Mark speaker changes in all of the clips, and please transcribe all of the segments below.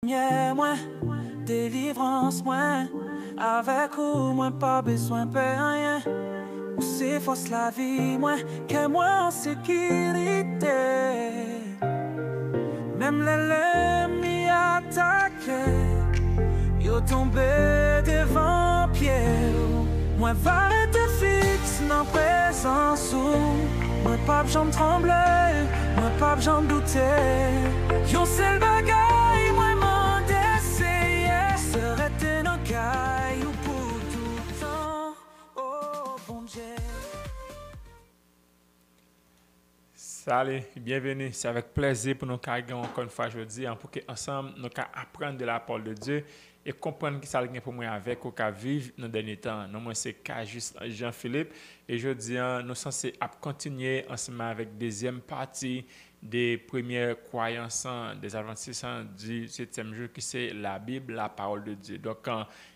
Speaker 1: Yeah, moi, délivrance, moi, avec ou moi, pas besoin de rien. Ou c'est force la vie, moi, que moi en sécurité. Même l'ennemi attaqué, yo tombé devant pied. Moi, va être fixe dans présence ou moi, pas j'en tremble, moi, pas j'en douter. Yo, c'est le bagaille, moi, m'en d'essayer. Serait un caille ou pour tout temps, oh bon Dieu.
Speaker 2: Salut, bienvenue. C'est avec plaisir pour nous carrément encore une fois aujourd'hui pour qu'ensemble nous apprendre de la parole de Dieu et comprendre qui ça vient pour moi avec ou qu'à vivre dans les derniers temps. Nous, moi, c'est Juste Jean-Philippe et aujourd'hui, nous sommes censés continuer ensemble avec la deuxième partie des premières croyances des adventistes du 7e jour qui c'est la Bible, la parole de Dieu. Donc,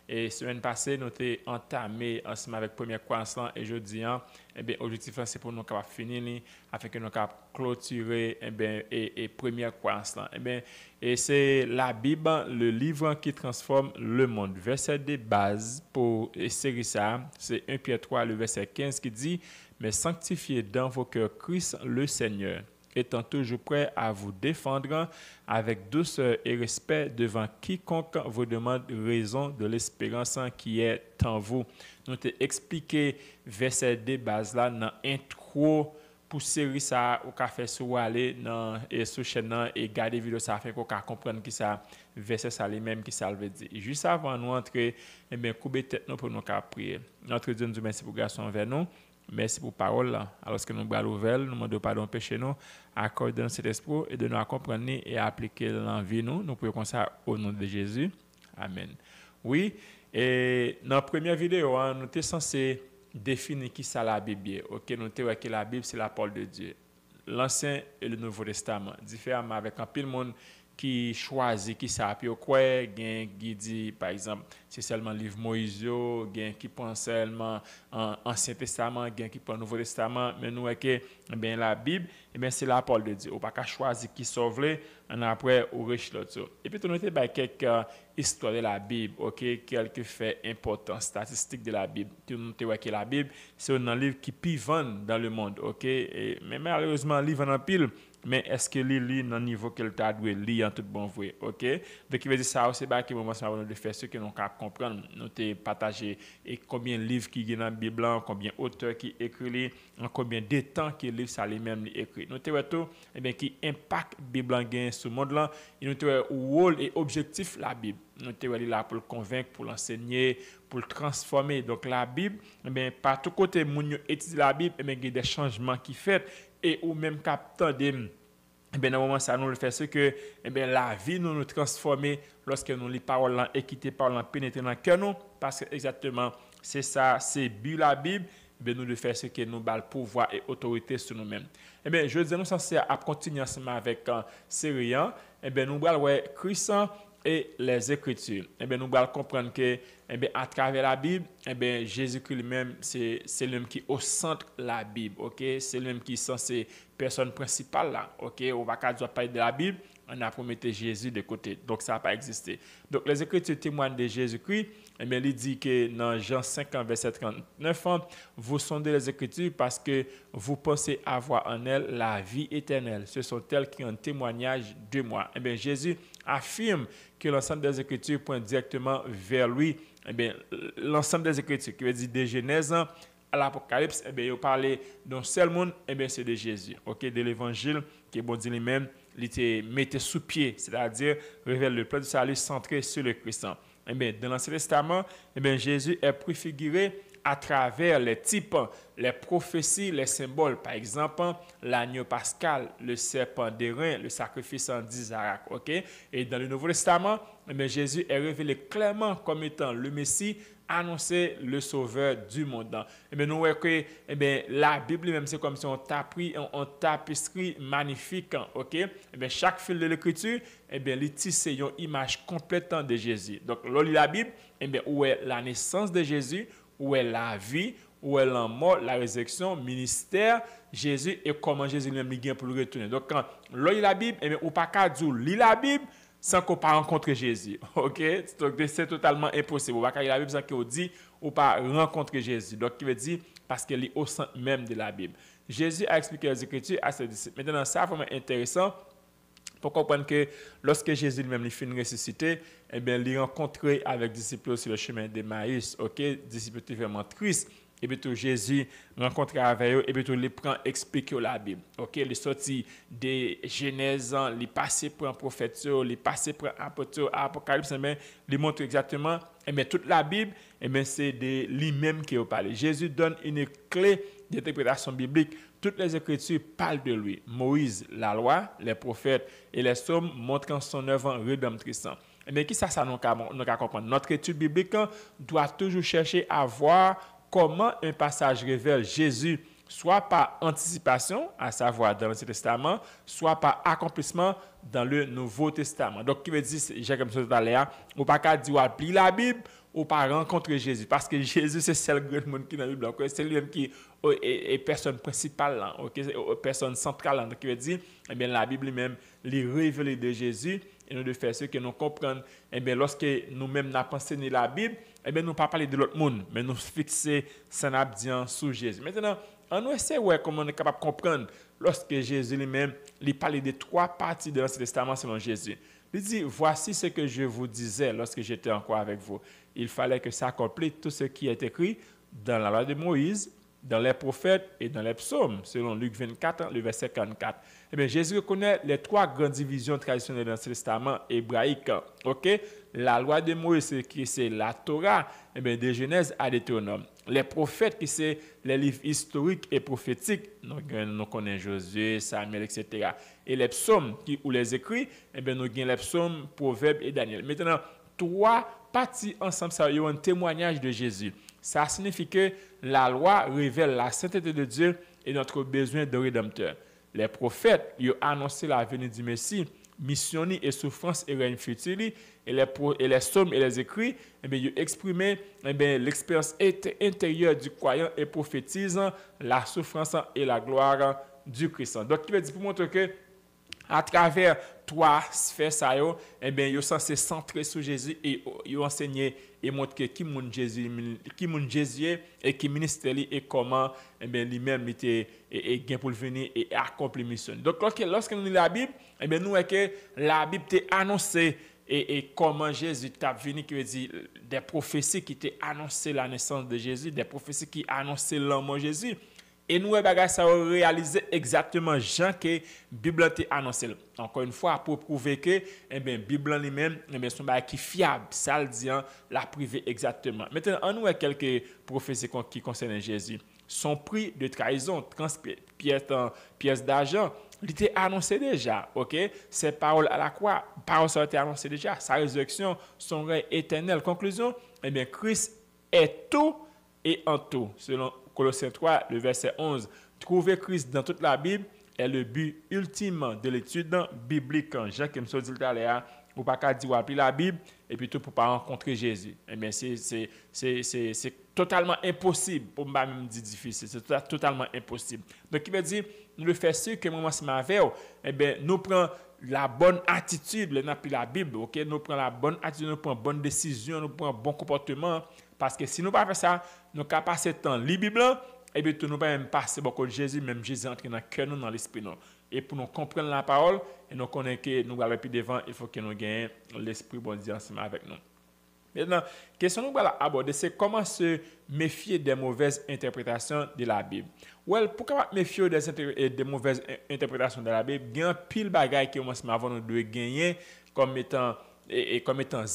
Speaker 2: et semaine passée, nous avons entamé ensemble avec la première croyance et aujourd'hui, l'objectif c'est pour nous capables finir afin que nous capables clôturer et première croyance et c'est la Bible, le livre qui transforme le monde. Verset de base pour série ça, c'est 1 Pierre 3 le verset 15 qui dit mais sanctifiez dans vos cœurs Christ le Seigneur, étant toujours prêt à vous défendre avec douceur et respect devant quiconque vous demande raison de l'espérance qui est en vous. Nous t'ai expliqué verset de base là dans intro pour série ça ou qu'a fait sur aller dans et sur chaîne et garder vidéo ça fait qu'on comprendre qui ça verset ça lui même qui ça veut dire. Juste avant nous entrer couper tête nous pour nous prier. Notre Dieu nous merci pour grâce envers nous. Merci pour parole. Alors que nous allons ouvrir, nous demandons pardon péché nous, accordons cet esprit et de nous comprendre et appliquer dans la vie nous. Nous prions comme ça au nom de Jésus. Amen. Oui, et dans la première vidéo, nous étions censés définir qui c'est la Bible. OK, nous avons que la Bible c'est la parole de Dieu. L'Ancien et le Nouveau Testament, différemment avec un pile monde qui choisit qui ça puis quoi gain qui dit par exemple c'est seulement livre Moïse gain qui pense seulement Ancien Testament gain qui prend Nouveau Testament mais nous que bien la Bible c'est la parole de Dieu ou pas qu'à choisir qui sauve on après au riche l'autre et puis tu noter quelques histoires de la Bible OK quelques faits importants statistiques de la Bible tu noter que la Bible c'est un livre qui plus vend dans le monde OK mais malheureusement livre en pile mais est-ce que lit dans niveau que t'a doué lire en tout bon vrai OK donc il veut dire ça aussi qui moment ça de faire ce que nous capable comprendre nous te partager et combien de livres qui dans la Bible combien d'auteurs qui écrit combien de temps que livre ça lui-même écrit nous te tout qui impact Bible gain sur monde là et nous te rôle et objectif la Bible nous te là pour le convaincre pour l'enseigner pour le transformer donc la Bible par tout côté moun étudie la Bible il y a des changements qui fait et ou même captant des dans le moment ça nous le fait ce que la vie nous transformer lorsque nous lis parole là et quitter parole là pénétrer dans cœur nous parce que exactement c'est ça c'est but la Bible nous de faire ce que nous bal pouvoir et autorité sur nous-mêmes je dis nous censé à continuer ensemble avec série nous allons voir Christ et les Écritures. Nous allons comprendre que à travers la Bible, Jésus-Christ lui-même, c'est l'homme qui est au centre de la Bible. Okay? C'est l'homme qui est censé personne principale là. Okay? On va pas parler de la Bible, on a promis Jésus de côté. Donc ça n'a pas existé. Donc les Écritures témoignent de Jésus-Christ. Il dit que dans Jean 5, verset 39, vous sondez les Écritures parce que vous pensez avoir en elles la vie éternelle. Ce sont elles qui ont un témoignage de moi. Jésus affirme que l'ensemble des Écritures pointent directement vers lui. L'ensemble des Écritures, qui veut dire de Genèse à l'Apocalypse, il parlait d'un seul monde, c'est de Jésus. Okay? De l'Évangile, qui est bon dit lui-même, il était mettait sous pied, c'est-à-dire révèle le plan du salut centré sur le Christ. Dans l'Ancien Testament, Jésus est préfiguré à travers les types, les prophéties, les symboles. Par exemple, l'agneau pascal, le serpent d'airain, le sacrifice en d'Isaac. Okay? Et dans le Nouveau Testament, Jésus est révélé clairement comme étant le Messie, annoncer le sauveur du monde. Nous voyons que la Bible même c'est comme si on t'a pris en tapisserie magnifique. Okay? Chaque fil de l'écriture, il tisse une image complète de Jésus. Donc, là, la Bible, où est la naissance de Jésus, où est la vie, où est la mort, la résurrection, ministère, Jésus et comment Jésus lui-même vient pour le retourner. Donc, quand l'œil la Bible, ou pas qu'à dire, lit la Bible, sans qu'on pas rencontrer Jésus. OK? Donc c'est totalement impossible. On va pas la Bible sans qu'on dit ou pas rencontrer Jésus. Donc qui veut dire parce qu'elle est au centre même de la Bible. Jésus a expliqué les Écritures à ses disciples. Maintenant, ça vraiment intéressant pour comprendre que lorsque Jésus lui-même il finit ressuscité, eh bien, il est rencontré avec les disciples sur le chemin d'Emmaüs. OK? Disciples étaient vraiment tristes. Et puis tout Jésus rencontre avec eux et puis tout les prend expliquer la Bible. OK, les sorti des Genèse, les passé pour un prophète, les passé pour un apôtre, Apocalypse, mais les montre exactement et bien toute la Bible et bien c'est de lui-même qui a parlé. Jésus donne une clé d'interprétation biblique. Toutes les Écritures parlent de lui. Moïse, la loi, les prophètes et les psaumes montrant son œuvre rédemptrice. Et bien qui ça nous comprendre? Notre étude biblique doit toujours chercher à voir comment un passage révèle Jésus, soit par anticipation, à savoir dans l'Ancien Testament, soit par accomplissement dans le Nouveau Testament. Donc, qui veut dire, j'ai comme ça tout à l'heure, ou pas qu'à dire, ou lire la Bible, ou pas rencontrer Jésus. Parce que Jésus, c'est le grand monde qui est dans la Bible. C'est lui-même qui est personne principale, personne centrale. Donc, qui veut dire, eh bien, la Bible même, les révélés de Jésus, et nous de faire ce que nous comprenons. Eh bien, lorsque nous-mêmes n'avons pas enseigné la Bible, eh bien, nous ne pas parler de l'autre monde, mais nous fixer son abdian sous Jésus. Maintenant, on essaie comment on est capable de comprendre lorsque Jésus lui-même lui parlait des trois parties de l'Ancien Testament selon Jésus. Il dit, voici ce que je vous disais lorsque j'étais encore avec vous. Il fallait que ça accomplisse tout ce qui est écrit dans la loi de Moïse, dans les prophètes et dans les psaumes, selon Luc 24, le verset 44. Eh bien, Jésus reconnaît les trois grandes divisions traditionnelles dans l'Ancien Testament hébraïque. OK? La loi de Moïse, qui c'est la Torah, eh bien, de Genèse à Deutéronome. Les prophètes, qui c'est les livres historiques et prophétiques, nous connaissons Josué, Samuel, etc. Et les psaumes, ou les écrits, eh bien, nous avons les psaumes, Proverbes et Daniel. Maintenant, trois parties ensemble, ça y a un témoignage de Jésus. Ça signifie que la loi révèle la sainteté de Dieu et notre besoin de rédempteur. Les prophètes ils ont annoncé la venue du Messie, mission et souffrance et règne futur, et les psaumes et les écrits, eh bien, ils ont exprimé l'expérience intérieure du croyant et prophétisant la souffrance et la gloire du Christ. Donc, il veut dire pour montrer que à travers trois sphères, ça, eh bien, ils sont censés centrer sur Jésus et ils ont enseigné et montré qui mon Jésus est et qui ministre et comment eh bien, lui-même était gain pour venir et accomplir mission. Donc, lorsque nous lisons la Bible, eh bien, nous voyons que la Bible t'a annoncé et comment Jésus t'a venu, qui veut dire des prophéties qui t'ont annoncé la naissance de Jésus, des prophéties qui annonçaient l'amour de Jésus. Et nous, ça a réalisé exactement Jean que la Bible a annoncé. Encore une fois, pour prouver que la Bible lui-même, son bagage qui est fiable, ça le dit, la privé exactement. Maintenant, on nous a quelques prophéties qui concernent Jésus. Son prix de trahison, pièce d'argent, il était annoncé déjà, ok? Ses paroles à la croix, paroles ont été annoncées déjà. Sa résurrection, son règne éternel. Conclusion, eh bien, Christ est tout et en tout, selon Colossiens 3, le verset 11. Trouver Christ dans toute la Bible est le but ultime de l'étude biblique. Jean qui me dit tout à l'heure, ou pas qu'à dire appeler la Bible et puis tout pour pas rencontrer Jésus. Eh bien, c'est totalement impossible pour moi même dire difficile. C'est totalement impossible. Donc, il veut dire, nous le faisons que moi, c'est ma veille, eh bien, nous prenons la bonne attitude, nous appelons la Bible, ok? Nous prenons la bonne attitude, nous prenons bonne décision, nous prenons bon comportement. Parce que si nous ne faisons pas ça, nous avons passé le temps lire la Bible, et bien, nous ne pouvons pas même passer beaucoup de Jésus, même Jésus entre dans le cœur, dans l'esprit. Et pour nous comprendre la parole, et nous connaissons que nous allons plus devant, il faut que nous gagnions l'esprit bon Dieu ensemble avec nous. Maintenant, la question que nous allons aborder, c'est comment se méfier des mauvaises interprétations de la Bible. Pourquoi méfier des mauvaises interprétations de la Bible? Il y a un pile de bagages qui commencent avant nous de gagner comme étant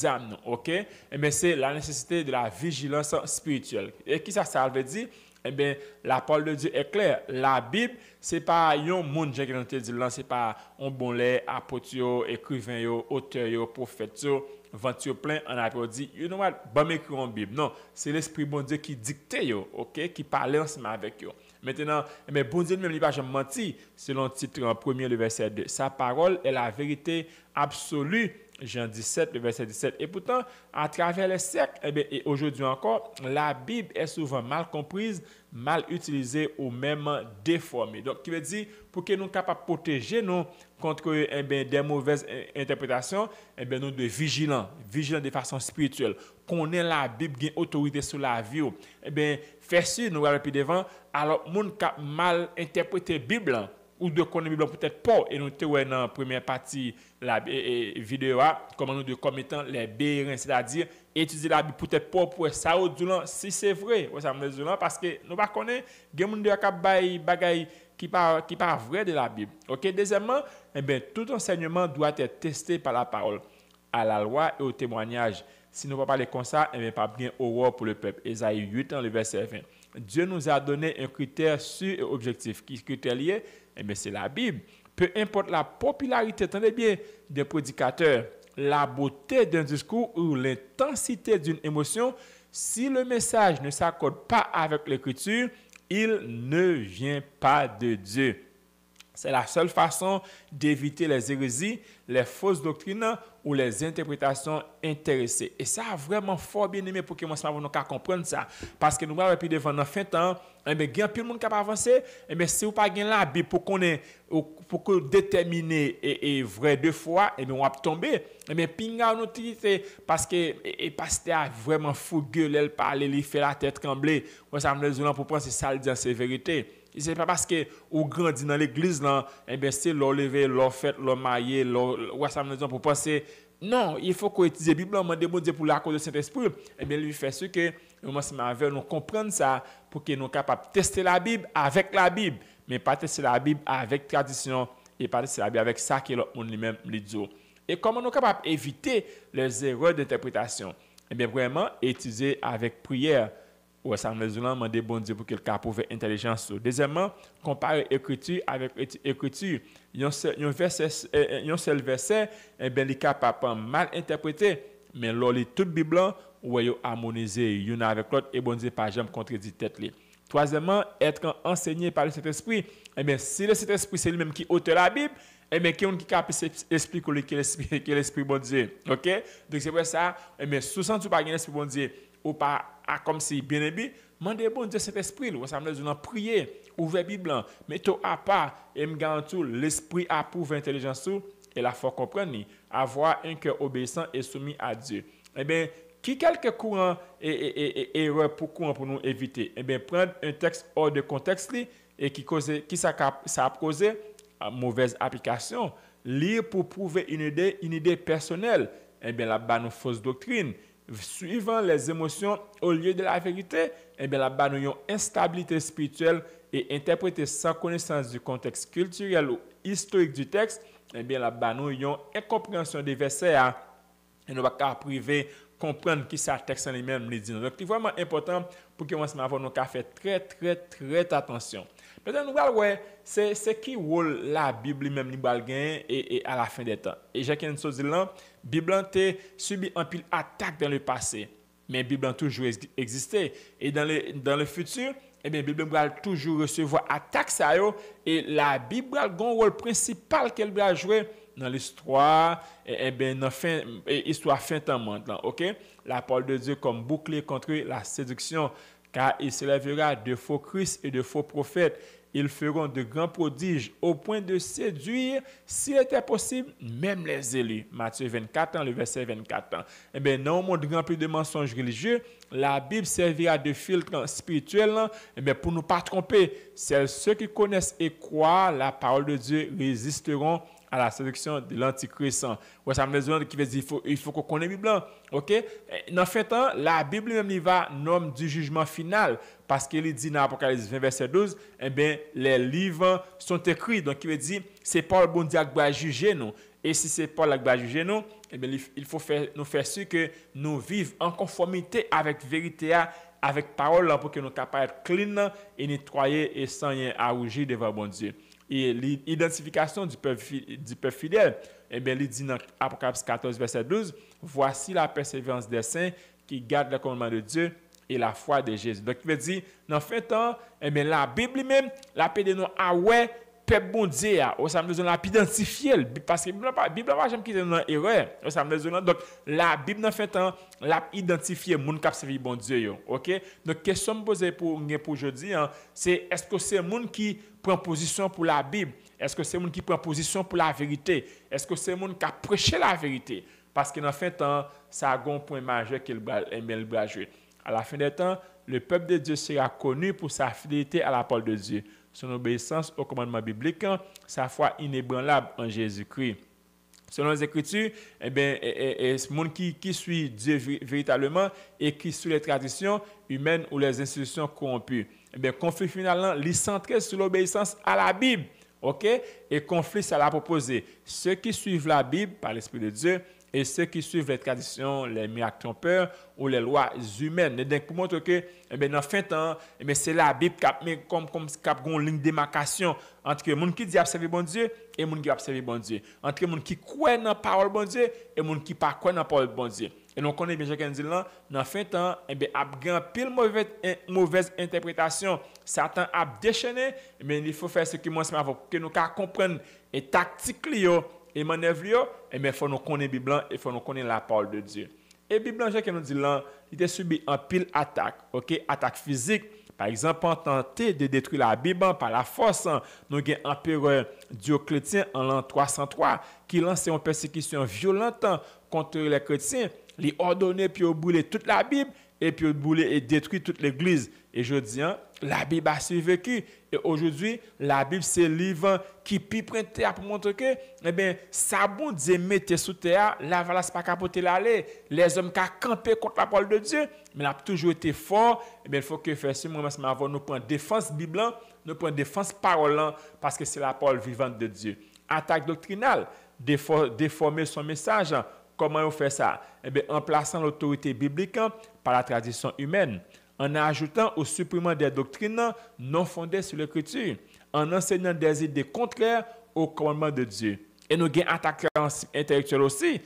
Speaker 2: âme, ok? Eh bien, c'est la nécessité de la vigilance spirituelle. Et qui ça veut dire? Eh bien, la parole de Dieu est claire. La Bible, c'est pas un monde qui nous te dit là, c'est pas un bon lait, apôtre, écrivain, auteur, prophète, venture plein en a dit, you know what, bon m'écrire en Bible. Non, c'est l'esprit bon Dieu qui dicte ok, qui parle ensemble avec eux. Maintenant, mais bon Dieu même il pas jamais menti, selon le titre en premier le verset 2. Sa parole est la vérité absolue Jean 17, le verset 17. Et pourtant, à travers les siècles, et aujourd'hui encore, la Bible est souvent mal comprise, mal utilisée ou même déformée. Donc, qui veut dire, pour que nous soyons capables de protéger nous contre des mauvaises interprétations, nous devons être vigilants de façon spirituelle. Qu'on ait la Bible qui a autorité sur la vie. Faire sûr, nous allons plus devant, alors, les gens qui mal interprété la Bible, ou de connaître la Bible peut-être pas, et nous avons dans la première partie de la vidéo, comment nous devons comme étant les béréns, c'est-à-dire étudier la Bible peut-être pas pour ça, si c'est vrai, parce que nous ne connaissons pas, il y a des gens qui pas vrai de la Bible. Ok, deuxièmement, tout enseignement doit être testé par la parole, à la loi et au témoignage. Si nous ne parlons pas comme ça, pas bien horreur pour le peuple. Ésaïe 8, le verset 20. Dieu nous a donné un critère sûr et objectif. Qui critère lié? C'est la Bible. Peu importe la popularité, attendez bien, des prédicateurs, la beauté d'un discours ou l'intensité d'une émotion, si le message ne s'accorde pas avec l'écriture, il ne vient pas de Dieu. C'est la seule façon d'éviter les hérésies, les fausses doctrines ou les interprétations intéressées. Et ça a vraiment fort bien aimé pour que moi, nous comprendre ça. Parce que nous avons pu devant la fin de temps, il y a plus de monde qui a avancé. Si vous n'avez pas la Bible pour que déterminer et vrai deux fois, on va tomber. Pinga nous parce que le pasteur a vraiment fougueux, il parle, il fait la tête trembler. Moi, ça me dit pour penser ça, le dire c'est vérité. Ce n'est pas parce que vous grandissez dans l'église, c'est l'on lever, l'on fait, l'on mailler, l'on ça me dit pour penser. Non, il faut qu'on utilise la Bible, on demande pour la cause du Saint-Esprit. Lui fait ce que nous comprendre ça pour que nous soyons capables de tester la Bible avec la Bible, mais pas tester la Bible avec tradition et pas tester la Bible avec ça que l'autre monde lui-même lui dit. Et comment nous sommes capables d'éviter les erreurs d'interprétation? Vraiment, étudier avec prière. Ou ça me demande bon Dieu pour que le cas prouve intelligence. Deuxièmement, comparer écriture avec écriture. Un seul verset, il est capable mal interpréter, mais l'on lit toute Bible, ou est harmonisé l'une avec l'autre, et bon Dieu pas jamais contredit tête. Troisièmement, être enseigné par le Saint-Esprit. Si le Saint-Esprit c'est lui-même qui ôte la Bible, qui est capable d'expliquer que l'Esprit bon Dieu. OK? Donc c'est pour ça, sous sens tu pas l'Esprit bon Dieu ou pas comme si bien aimé, demandez bon Dieu cet esprit, ça me dit prier, ouvrir la Bible, mettez à part et me garantit l'esprit approuve l'intelligence et la foi comprendre, avoir un cœur obéissant et soumis à Dieu. Qui quelques courants et erreurs pour nous éviter? Prendre un texte hors de contexte et qui ça a causé mauvaise application, lire pour prouver une idée personnelle, là-bas nous fausse doctrine. Suivant les émotions au lieu de la vérité, là-bas nous avons instabilité spirituelle et interpréter sans connaissance du contexte culturel ou historique du texte, là-bas nous avons incompréhension des versets et nous ne pouvons pas priver comprendre qui ça texte en lui-même les dit. Donc c'est vraiment important pour que nous fassions très très très attention. Maintenant nous allons voir c'est qui rôle la Bible même et à la fin des temps. Et j'ai quelque chose là, la Bible a subi un pile attaque dans le passé, mais la Bible a toujours existé et dans le futur, la Bible va toujours recevoir attaque ça et la Bible a un rôle principal qu'elle va jouer dans l'histoire dans histoire fin temps maintenant. OK? La parole de Dieu comme bouclier contre la séduction, car il se lèvera de faux Christ et de faux prophètes. Ils feront de grands prodiges au point de séduire, s'il était possible, même les élus. Matthieu 24, le verset 24. Dans un monde rempli de mensonges religieux, la Bible servira de filtre spirituel pour ne pas tromper. Ceux qui connaissent et croient la parole de Dieu résisteront à la séduction de l'antichrist. Ça me dit qui veut dire il faut qu'on connaisse la Bible. OK? Dans le fait, la Bible même va nom du jugement final parce qu'il dit dans Apocalypse 20 verset 12, les livres sont écrits. Donc il veut dire c'est Paul bon Dieu qui va juger nous. Et si c'est Paul qui va juger nous, il faut nous faire sûr que nous vivons en conformité avec la vérité, avec la parole pour que nous soyons capables d'être clean et nettoyés et sans rien à rougir devant bon Dieu. Et l'identification du peuple fidèle, il dit dans Apocalypse 14, verset 12, voici la persévérance des saints qui gardent le commandement de Dieu et la foi de Jésus. Donc, il veut dire, dans le fin temps, la Bible même, la paix de nous, peuple bon Dieu, ça me besoin d'identifier parce que la Bible va jamais quitter dans erreur. Ça me besoin donc la Bible en fait temps l'a identifier moun qui servi bon Dieu yo. OK? Donc question me poser pour aujourd'hui c'est est-ce que c'est moun qui prend position pour la Bible? Est-ce que c'est moun qui prend position pour la vérité? Est-ce que c'est moun qui a prêché la vérité? Parce que dans fin temps ça a un point majeur qu'il va jouer. À la fin des temps, le peuple de Dieu sera connu pour sa fidélité à la parole de Dieu, son obéissance au commandement biblique, sa foi inébranlable en Jésus-Christ. Selon les Écritures, ce monde qui suit Dieu véritablement et qui suit les traditions humaines ou les institutions corrompues. Conflit finalement, il est centré sur l'obéissance à la Bible. OK? Et conflit, ça l'a proposé. Ceux qui suivent la Bible par l'Esprit de Dieu et ceux qui suivent les traditions, les miracles trompeurs ou les lois humaines. Et donc, pour montrer que, dans fin de temps, c'est la Bible qui a comme une ligne de démarcation entre les gens qui disent servir bon Dieu et les gens qui observent bon Dieu. Entre les gens qui croient dans la parole bon Dieu et les gens qui ne croient pas dans la parole bon Dieu. Et nous connaissons bien chacun dit là, dans fin de temps, a pile mauvaise interprétation. Satan a déchaîné, mais il faut faire ce qui moi pour que nous comprenions et tactique et manœuvre, il faut nous connaître la Bible, il faut nous connaître la parole de Dieu. Et la Bible, qui nous dit là, il a subi un pile attaque, OK? Attaque physique. Par exemple, en tenté de détruire la Bible par la force, nous avons l'empereur Dioclétien en l'an 303 qui lançait une persécution violente contre les chrétiens. Il a ordonné puis brûler toute la Bible et puis brûler et détruire toute l'église. Et je dis, la Bible a survécu. Et aujourd'hui, la Bible, c'est le livre qui pipe terre pour montrer que, ça bon Dieu mette sous terre, la valasse pas capoter l'aller. Les hommes qui ont campé contre la parole de Dieu, mais il a toujours été fort. Il faut que faire ce moment, nous prenons défense Bible, nous prenons défense parole, parce que c'est la parole vivante de Dieu. Attaque doctrinale, déformer son message. Comment on fait ça? En plaçant l'autorité biblique par la tradition humaine, en ajoutant ou supprimant des doctrines non fondées sur l'Écriture, en enseignant des idées contraires au commandement de Dieu. Et nous avons une attaque intellectuelle aussi.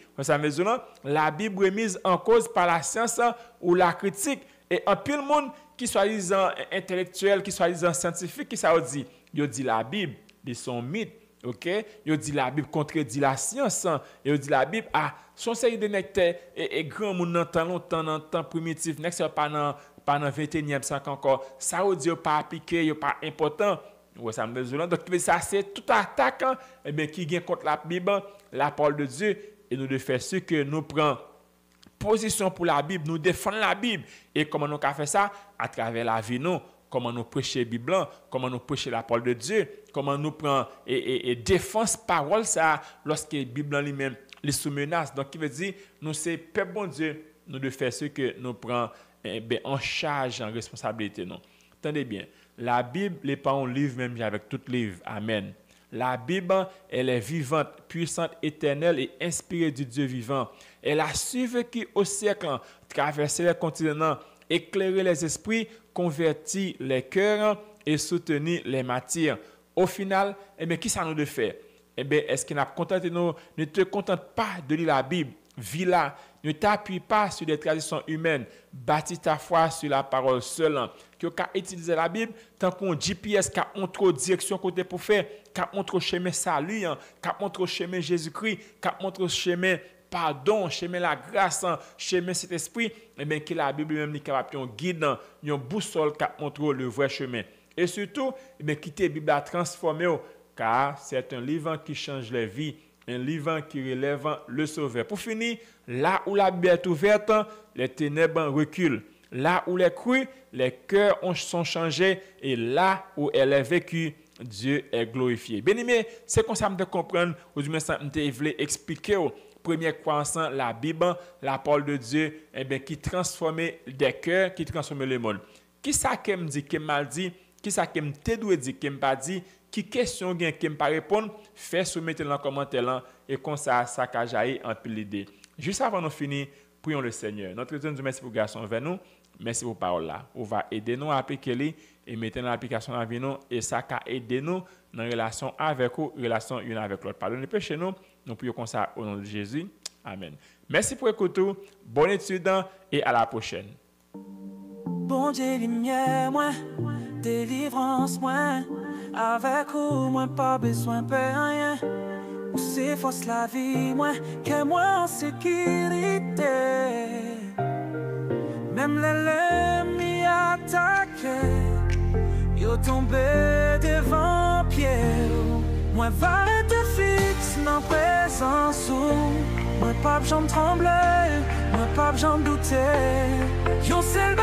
Speaker 2: La Bible est mise en cause par la science ou la critique. Et en pile monde qui soit disant intellectuel, qui soit disant scientifique, qui ça dit? Il dit la Bible, ils sont mythes. OK? Il dit la Bible contredit la science. Il dit la Bible son série de nectar et grand monde dans temps primitif, n'est pas dans 21e siècle encore. Ça veut dire pas appliqué, pas important. Ouais, ça me besoin. Donc ça c'est toute attaque qui vient contre la Bible, la parole de Dieu et nous de faire ce que nous prenons position pour la Bible, nous défendons la Bible et comment nous fait ça à travers la vie nous. Comment nous prêcher la Bible, comment nous prêcher la parole de Dieu, comment nous prenons et défense parole ça lorsque la Bible en lui-même les sous menace. Donc, il veut dire, nous c'est peuple bon Dieu, nous de faire ce que nous prenons en charge, en responsabilité. Non. Attendez bien, la Bible n'est pas un livre même avec tout livre. Amen. La Bible, elle est vivante, puissante, éternelle et inspirée du Dieu vivant. Elle a survécu au siècle, traversé les continents, éclairer les esprits, convertir les cœurs et soutenir les matières. Au final, qui ça nous de faire? Est-ce que nous ne te contente pas de lire la Bible? Vis-la. Ne t'appuie pas sur des traditions humaines. Bâtis ta foi sur la parole seule. Que tu utiliser la Bible tant qu'on GPS qui montre direction côté pour faire, qui montre chemin salut, qui montre chemin Jésus-Christ, qui montre chemin pardon, chemin la grâce, chemin cet esprit, que la Bible même est capable de guide, une boussole qui montre le vrai chemin. Et surtout, quitter la Bible à transformer, car c'est un livre qui change les vies, un livre qui relève le Sauveur. Pour finir, là où la Bible est ouverte, les ténèbres reculent. Là où les crus, les cœurs sont changés, et là où elle est vécue, Dieu est glorifié. Bien-aimé, c'est comme ça que je comprends, ou du moins ça je voulais expliquer. Première croissance, la Bible, la parole de Dieu, qui transforme des cœurs, qui transforme le monde. Qui ça qui me dit, qui m'a dit, qui ça qui me te dit, qui m'a pas dit, qui question gain, qui me pas répondre, fais soumettre dans le commentaire et comme ça a jailli en pile l'idée. Juste avant de finir, prions le Seigneur. Notre Dieu nous merci pour grâce envers nous, merci pour parole là. On va aider nous à appliquer les et mettre dans l'application dans vie nous et ça va aider nous dans relation avec vous, relation une avec l'autre. Pardonnez les péchés nous prions comme ça au nom de Jésus. Amen. Merci pour écouter. Bonne étude et à la prochaine.
Speaker 1: Bon Dieu, lumière, moi, délivrance, moi, Avec ou moi pas besoin de rien. Ou c'est force la vie, moi, que moi en sécurité. Même l'ennemi attaqué, yo tombé devant pied. Moi va être fixe dans présence ou moi pas j'en tremble, moi pas j'en douter. Yo c'est